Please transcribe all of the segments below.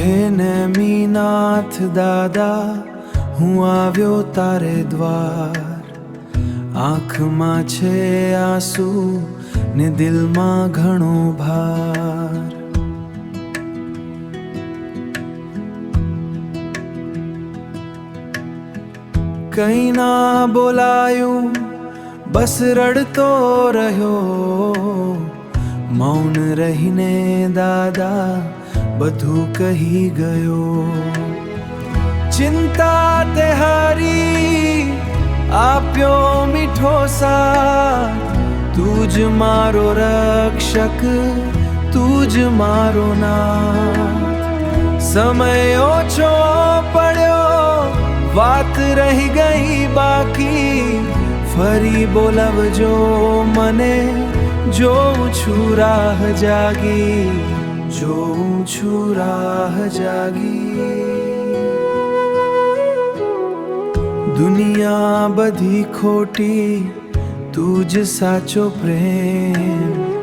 હે નેમિનાથ દાદા, હું આવ્યો તારે દ્વાર. આંખમાં છે આંસુ ને દિલમાં ઘણો ભાર. કઈ ના બોલાયું, બસ રડતો રહ્યો. મૌન રહીને દાદા બધું કહી ગયો. ચિંતા તે હારી આપ્યો મીઠો સાથ. તું જ મારો રક્ષક, તું જ મારો નાથ. સમય ઓછો પડ્યો, વાત રહી ગઈ બાકી. ફરી બોલાવજો મને, જોઉં છું રાહ જાગી. જોઉં છું રાહ જાગી. દુનિયા બધી ખોટી, તું જ સાચો પ્રેમ.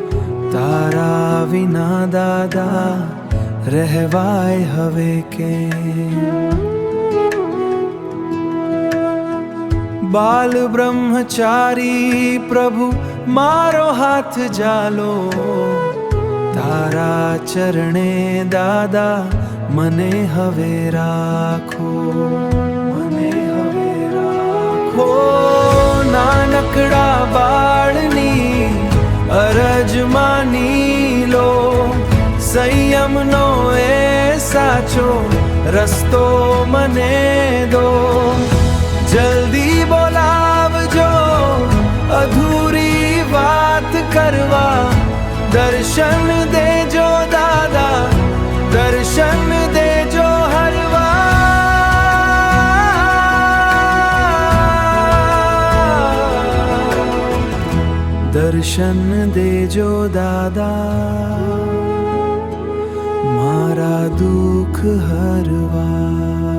તારા વિના દાદા રહેવાય હવે કેમ. બાલ બ્રહ્મચારી પ્રભુ મારો હાથ જાલો. તારા ચરણે દાદા મને હવે રાખો. મને હવે રાખો. નાનકડા બાળની અરજ માની લો. સંયમનો એ સાચો રસ્તો મને દો. જલ્દી બોલાવજો અધૂરી વાત કરવા. દર્શન દેજો દાદા, દર્શન દેજો હરવા. દર્શન દેજો દાદા, મારા દુઃખ હરવા.